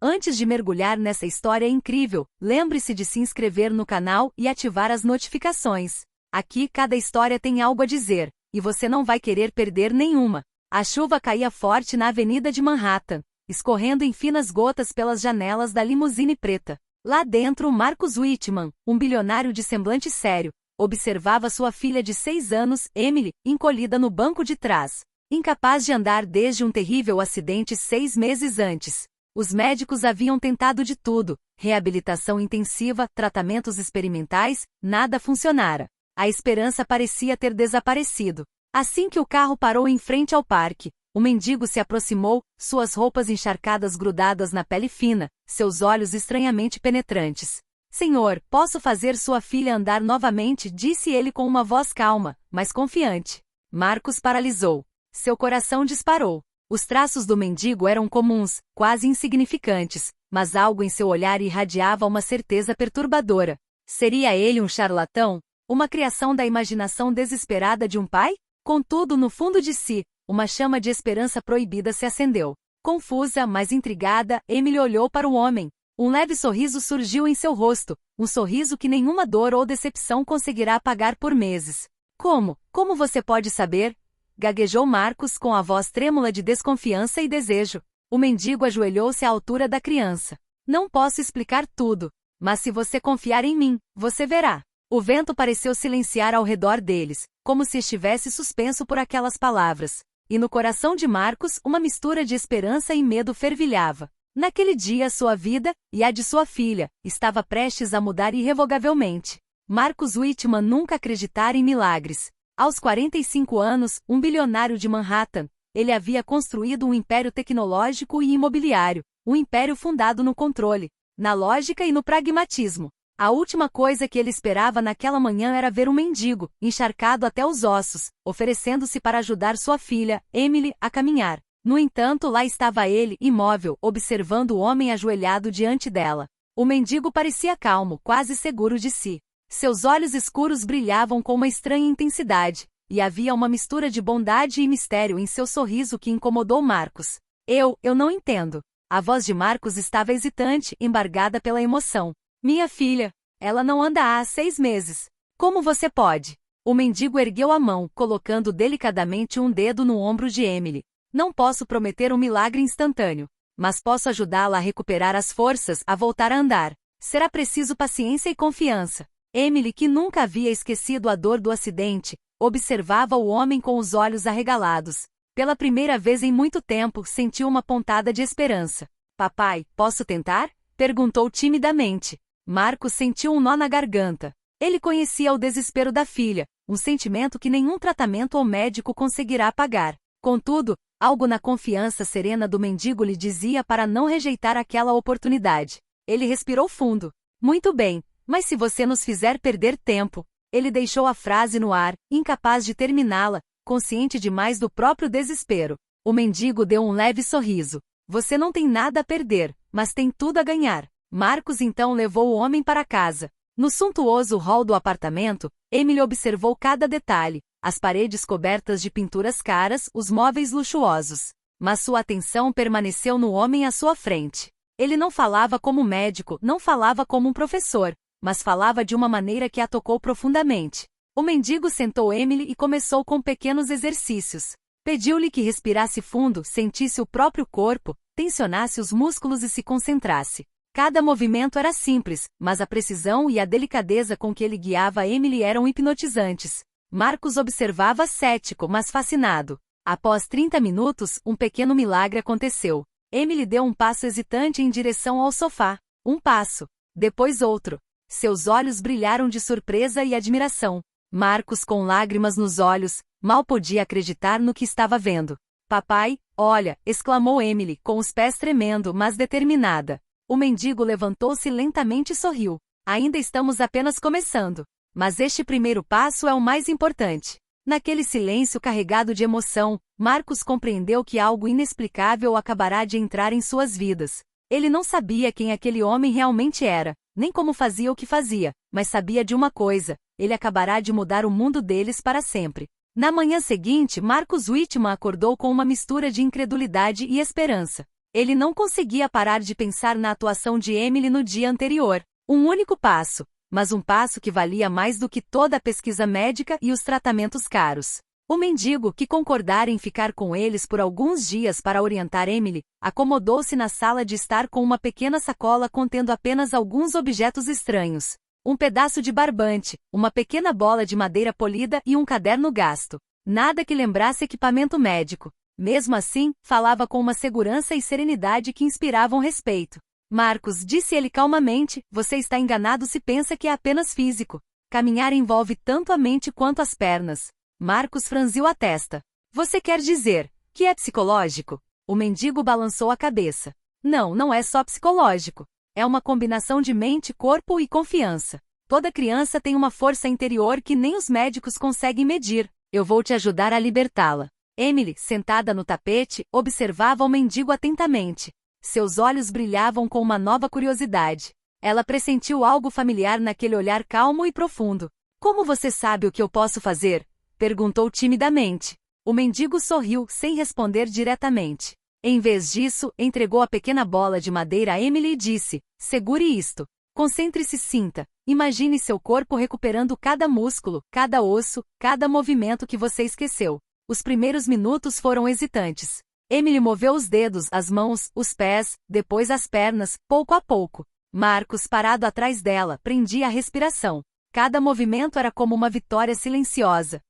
Antes de mergulhar nessa história incrível, lembre-se de se inscrever no canal e ativar as notificações. Aqui cada história tem algo a dizer, e você não vai querer perder nenhuma. A chuva caía forte na avenida de Manhattan, escorrendo em finas gotas pelas janelas da limusine preta. Lá dentro, Marcus Whitman, um bilionário de semblante sério, observava sua filha de 6 anos, Emily, encolhida no banco de trás. Incapaz de andar desde um terrível acidente 6 meses antes. Os médicos haviam tentado de tudo, reabilitação intensiva, tratamentos experimentais, nada funcionara. A esperança parecia ter desaparecido. Assim que o carro parou em frente ao parque, o mendigo se aproximou, suas roupas encharcadas grudadas na pele fina, seus olhos estranhamente penetrantes. Senhor, posso fazer sua filha andar novamente? Disse ele com uma voz calma, mas confiante. Marcus paralisou. Seu coração disparou. Os traços do mendigo eram comuns, quase insignificantes, mas algo em seu olhar irradiava uma certeza perturbadora. Seria ele um charlatão? Uma criação da imaginação desesperada de um pai? Contudo, no fundo de si, uma chama de esperança proibida se acendeu. Confusa, mas intrigada, Emily olhou para o homem. Um leve sorriso surgiu em seu rosto, um sorriso que nenhuma dor ou decepção conseguirá apagar por meses. Como você pode saber? Gaguejou Marcus com a voz trêmula de desconfiança e desejo. O mendigo ajoelhou-se à altura da criança. Não posso explicar tudo, mas se você confiar em mim, você verá. O vento pareceu silenciar ao redor deles, como se estivesse suspenso por aquelas palavras. E no coração de Marcus, uma mistura de esperança e medo fervilhava. Naquele dia, sua vida, e a de sua filha, estava prestes a mudar irrevogavelmente. Marcus Whitman nunca acreditara em milagres. Aos 45 anos, um bilionário de Manhattan, ele havia construído um império tecnológico e imobiliário, um império fundado no controle, na lógica e no pragmatismo. A última coisa que ele esperava naquela manhã era ver um mendigo, encharcado até os ossos, oferecendo-se para ajudar sua filha, Emily, a caminhar. No entanto, lá estava ele, imóvel, observando o homem ajoelhado diante dela. O mendigo parecia calmo, quase seguro de si. Seus olhos escuros brilhavam com uma estranha intensidade, e havia uma mistura de bondade e mistério em seu sorriso que incomodou Marcus. Eu não entendo. A voz de Marcus estava hesitante, embargada pela emoção. Minha filha, ela não anda há 6 meses. Como você pode? O mendigo ergueu a mão, colocando delicadamente um dedo no ombro de Emily. Não posso prometer um milagre instantâneo, mas posso ajudá-la a recuperar as forças, a voltar a andar. Será preciso paciência e confiança. Emily, que nunca havia esquecido a dor do acidente, observava o homem com os olhos arregalados. Pela primeira vez em muito tempo, sentiu uma pontada de esperança. Papai, posso tentar? Perguntou timidamente. Marcus sentiu um nó na garganta. Ele conhecia o desespero da filha, um sentimento que nenhum tratamento ou médico conseguirá apagar. Contudo, algo na confiança serena do mendigo lhe dizia para não rejeitar aquela oportunidade. Ele respirou fundo. Muito bem. Mas se você nos fizer perder tempo... Ele deixou a frase no ar, incapaz de terminá-la, consciente demais do próprio desespero. O mendigo deu um leve sorriso. Você não tem nada a perder, mas tem tudo a ganhar. Marcus então levou o homem para casa. No suntuoso hall do apartamento, Emily observou cada detalhe, as paredes cobertas de pinturas caras, os móveis luxuosos. Mas sua atenção permaneceu no homem à sua frente. Ele não falava como médico, não falava como um professor, mas falava de uma maneira que a tocou profundamente. O mendigo sentou Emily e começou com pequenos exercícios. Pediu-lhe que respirasse fundo, sentisse o próprio corpo, tensionasse os músculos e se concentrasse. Cada movimento era simples, mas a precisão e a delicadeza com que ele guiava Emily eram hipnotizantes. Marcus observava cético, mas fascinado. Após 30 minutos, um pequeno milagre aconteceu. Emily deu um passo hesitante em direção ao sofá. Um passo. Depois outro. Seus olhos brilharam de surpresa e admiração. Marcus, com lágrimas nos olhos, mal podia acreditar no que estava vendo. Papai, olha, exclamou Emily, com os pés tremendo, mas determinada. O mendigo levantou-se lentamente e sorriu. Ainda estamos apenas começando. Mas este primeiro passo é o mais importante. Naquele silêncio carregado de emoção, Marcus compreendeu que algo inexplicável acabará de entrar em suas vidas. Ele não sabia quem aquele homem realmente era, nem como fazia o que fazia, mas sabia de uma coisa: ele acabará de mudar o mundo deles para sempre. Na manhã seguinte, Marcus Whitman acordou com uma mistura de incredulidade e esperança. Ele não conseguia parar de pensar na atuação de Emily no dia anterior. Um único passo, mas um passo que valia mais do que toda a pesquisa médica e os tratamentos caros. O mendigo, que concordara em ficar com eles por alguns dias para orientar Emily, acomodou-se na sala de estar com uma pequena sacola contendo apenas alguns objetos estranhos. Um pedaço de barbante, uma pequena bola de madeira polida e um caderno gasto. Nada que lembrasse equipamento médico. Mesmo assim, falava com uma segurança e serenidade que inspiravam respeito. Marcos, disse ele calmamente, você está enganado se pensa que é apenas físico. Caminhar envolve tanto a mente quanto as pernas. Marcos franziu a testa. Você quer dizer que é psicológico? O mendigo balançou a cabeça. Não, não é só psicológico. É uma combinação de mente, corpo e confiança. Toda criança tem uma força interior que nem os médicos conseguem medir. Eu vou te ajudar a libertá-la. Emily, sentada no tapete, observava o mendigo atentamente. Seus olhos brilhavam com uma nova curiosidade. Ela pressentiu algo familiar naquele olhar calmo e profundo. Como você sabe o que eu posso fazer? Perguntou timidamente. O mendigo sorriu, sem responder diretamente. Em vez disso, entregou a pequena bola de madeira a Emily e disse, segure isto. Concentre-se e sinta. Imagine seu corpo recuperando cada músculo, cada osso, cada movimento que você esqueceu. Os primeiros minutos foram hesitantes. Emily moveu os dedos, as mãos, os pés, depois as pernas, pouco a pouco. Marcos, parado atrás dela, prendia a respiração. Cada movimento era como uma vitória silenciosa.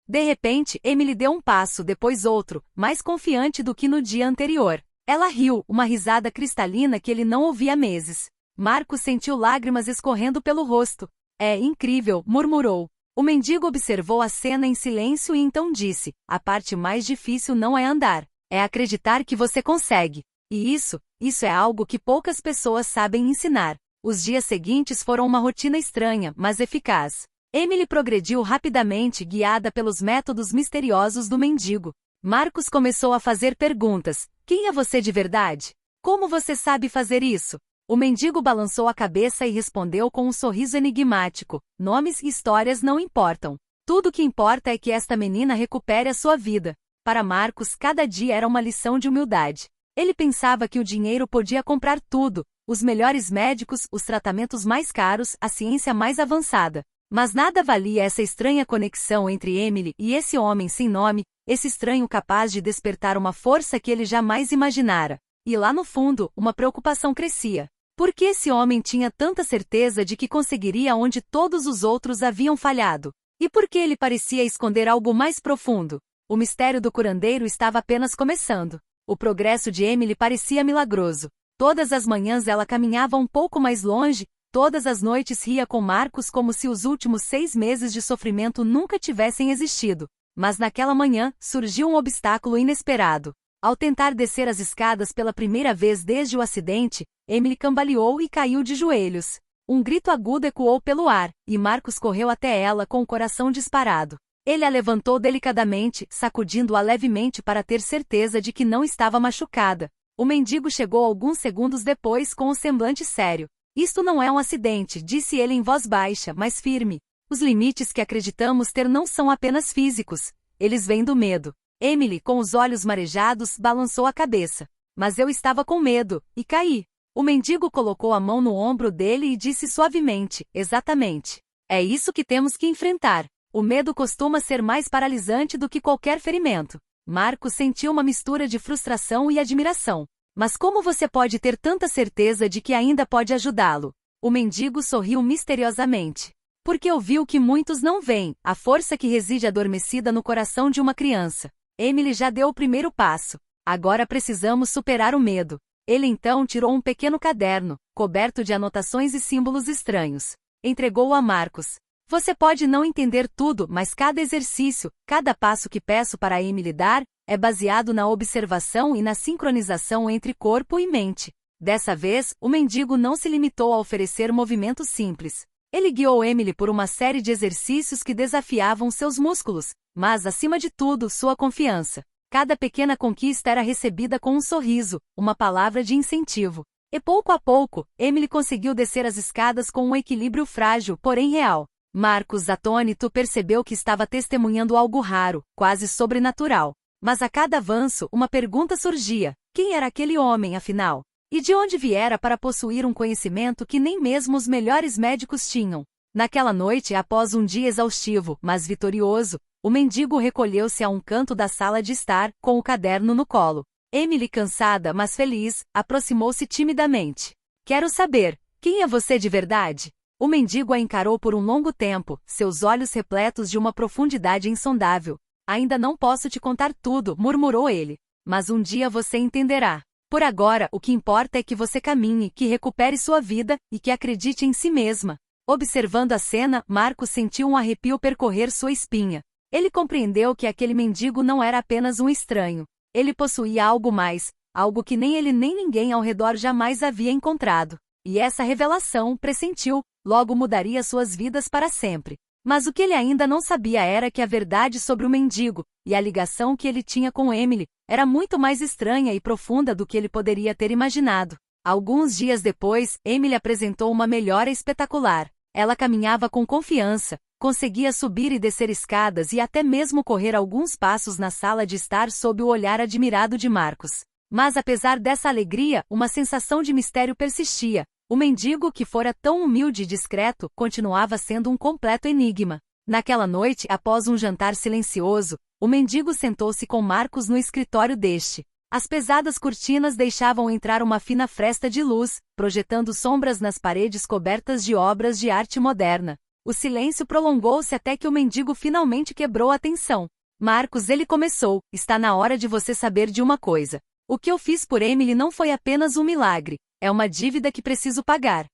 De repente, Emily deu um passo, depois outro, mais confiante do que no dia anterior. Ela riu, uma risada cristalina que ele não ouvia há meses. Marcos sentiu lágrimas escorrendo pelo rosto. É incrível, murmurou. O mendigo observou a cena em silêncio e então disse, a parte mais difícil não é andar, é acreditar que você consegue. E isso é algo que poucas pessoas sabem ensinar. Os dias seguintes foram uma rotina estranha, mas eficaz. Emily progrediu rapidamente, guiada pelos métodos misteriosos do mendigo. Marcos começou a fazer perguntas. Quem é você de verdade? Como você sabe fazer isso? O mendigo balançou a cabeça e respondeu com um sorriso enigmático. Nomes e histórias não importam. Tudo o que importa é que esta menina recupere a sua vida. Para Marcos, cada dia era uma lição de humildade. Ele pensava que o dinheiro podia comprar tudo, os melhores médicos, os tratamentos mais caros, a ciência mais avançada. Mas nada valia essa estranha conexão entre Emily e esse homem sem nome, esse estranho capaz de despertar uma força que ele jamais imaginara. E lá no fundo, uma preocupação crescia. Por que esse homem tinha tanta certeza de que conseguiria onde todos os outros haviam falhado? E por que ele parecia esconder algo mais profundo? O mistério do curandeiro estava apenas começando. O progresso de Emily parecia milagroso. Todas as manhãs ela caminhava um pouco mais longe, todas as noites ria com Marcos como se os últimos 6 meses de sofrimento nunca tivessem existido. Mas naquela manhã, surgiu um obstáculo inesperado. Ao tentar descer as escadas pela primeira vez desde o acidente, Emily cambaleou e caiu de joelhos. Um grito agudo ecoou pelo ar, e Marcos correu até ela com o coração disparado. Ele a levantou delicadamente, sacudindo-a levemente para ter certeza de que não estava machucada. O mendigo chegou alguns segundos depois com um semblante sério. Isto não é um acidente, disse ele em voz baixa, mas firme. Os limites que acreditamos ter não são apenas físicos. Eles vêm do medo. Emily, com os olhos marejados, balançou a cabeça. Mas eu estava com medo, e caí. O mendigo colocou a mão no ombro dele e disse suavemente, exatamente. É isso que temos que enfrentar. O medo costuma ser mais paralisante do que qualquer ferimento. Marcos sentiu uma mistura de frustração e admiração. Mas como você pode ter tanta certeza de que ainda pode ajudá-lo? O mendigo sorriu misteriosamente. Porque ouviu o que muitos não veem, a força que reside adormecida no coração de uma criança. Emily já deu o primeiro passo. Agora precisamos superar o medo. Ele então tirou um pequeno caderno, coberto de anotações e símbolos estranhos. Entregou-o a Marcos. Você pode não entender tudo, mas cada exercício, cada passo que peço para Emily dar, é baseado na observação e na sincronização entre corpo e mente. Dessa vez, o mendigo não se limitou a oferecer movimentos simples. Ele guiou Emily por uma série de exercícios que desafiavam seus músculos, mas, acima de tudo, sua confiança. Cada pequena conquista era recebida com um sorriso, uma palavra de incentivo. E pouco a pouco, Emily conseguiu descer as escadas com um equilíbrio frágil, porém real. Marcos, atônito, percebeu que estava testemunhando algo raro, quase sobrenatural. Mas a cada avanço, uma pergunta surgia. Quem era aquele homem, afinal? E de onde viera para possuir um conhecimento que nem mesmo os melhores médicos tinham? Naquela noite, após um dia exaustivo, mas vitorioso, o mendigo recolheu-se a um canto da sala de estar, com o caderno no colo. Emily, cansada, mas feliz, aproximou-se timidamente. Quero saber, quem é você de verdade? O mendigo a encarou por um longo tempo, seus olhos repletos de uma profundidade insondável. Ainda não posso te contar tudo, murmurou ele. Mas um dia você entenderá. Por agora, o que importa é que você caminhe, que recupere sua vida, e que acredite em si mesma. Observando a cena, Marcos sentiu um arrepio percorrer sua espinha. Ele compreendeu que aquele mendigo não era apenas um estranho. Ele possuía algo mais, algo que nem ele nem ninguém ao redor jamais havia encontrado. E essa revelação, pressentiu, logo mudaria suas vidas para sempre. Mas o que ele ainda não sabia era que a verdade sobre o mendigo, e a ligação que ele tinha com Emily, era muito mais estranha e profunda do que ele poderia ter imaginado. Alguns dias depois, Emily apresentou uma melhora espetacular. Ela caminhava com confiança, conseguia subir e descer escadas e até mesmo correr alguns passos na sala de estar sob o olhar admirado de Marcos. Mas apesar dessa alegria, uma sensação de mistério persistia. O mendigo, que fora tão humilde e discreto, continuava sendo um completo enigma. Naquela noite, após um jantar silencioso, o mendigo sentou-se com Marcos no escritório deste. As pesadas cortinas deixavam entrar uma fina fresta de luz, projetando sombras nas paredes cobertas de obras de arte moderna. O silêncio prolongou-se até que o mendigo finalmente quebrou a tensão. Marcos, ele começou, está na hora de você saber de uma coisa. O que eu fiz por Emily não foi apenas um milagre, é uma dívida que preciso pagar.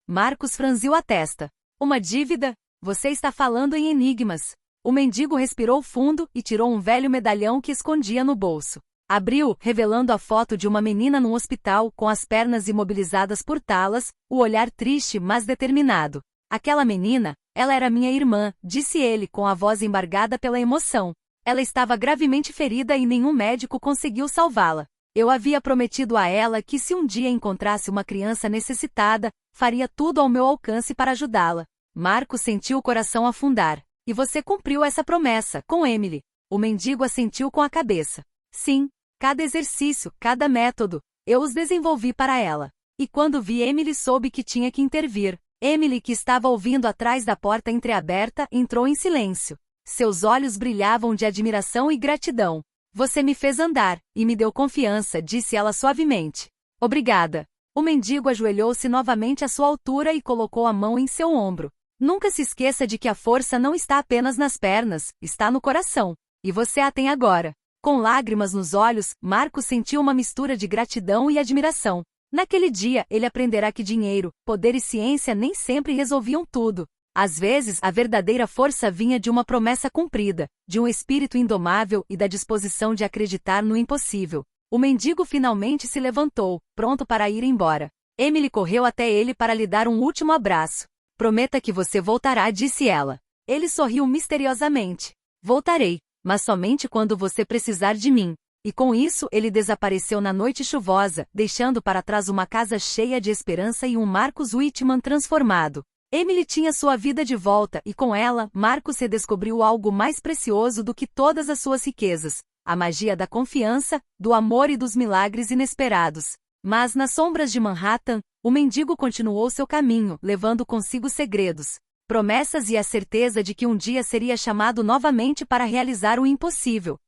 Marcos franziu a testa. Uma dívida? Você está falando em enigmas. O mendigo respirou fundo e tirou um velho medalhão que escondia no bolso. Abriu, revelando a foto de uma menina num hospital, com as pernas imobilizadas por talas, o olhar triste mas determinado. Aquela menina, ela era minha irmã, disse ele com a voz embargada pela emoção. Ela estava gravemente ferida e nenhum médico conseguiu salvá-la. Eu havia prometido a ela que se um dia encontrasse uma criança necessitada, faria tudo ao meu alcance para ajudá-la. Marcos sentiu o coração afundar. E você cumpriu essa promessa, com Emily. O mendigo assentiu com a cabeça. Sim, cada exercício, cada método, eu os desenvolvi para ela. E quando vi Emily soube que tinha que intervir. Emily, que estava ouvindo atrás da porta entreaberta, entrou em silêncio. Seus olhos brilhavam de admiração e gratidão. Você me fez andar, e me deu confiança, disse ela suavemente. Obrigada. O mendigo ajoelhou-se novamente à sua altura e colocou a mão em seu ombro. Nunca se esqueça de que a força não está apenas nas pernas, está no coração. E você a tem agora. Com lágrimas nos olhos, Marcos sentiu uma mistura de gratidão e admiração. Naquele dia, ele aprenderá que dinheiro, poder e ciência nem sempre resolviam tudo. Às vezes, a verdadeira força vinha de uma promessa cumprida, de um espírito indomável e da disposição de acreditar no impossível. O mendigo finalmente se levantou, pronto para ir embora. Emily correu até ele para lhe dar um último abraço. Prometa que você voltará, disse ela. Ele sorriu misteriosamente. Voltarei, mas somente quando você precisar de mim. E com isso ele desapareceu na noite chuvosa, deixando para trás uma casa cheia de esperança e um Marcos Whitman transformado. Emily tinha sua vida de volta e com ela, Marcos redescobriu algo mais precioso do que todas as suas riquezas. A magia da confiança, do amor e dos milagres inesperados. Mas nas sombras de Manhattan, o mendigo continuou seu caminho, levando consigo segredos, promessas e a certeza de que um dia seria chamado novamente para realizar o impossível.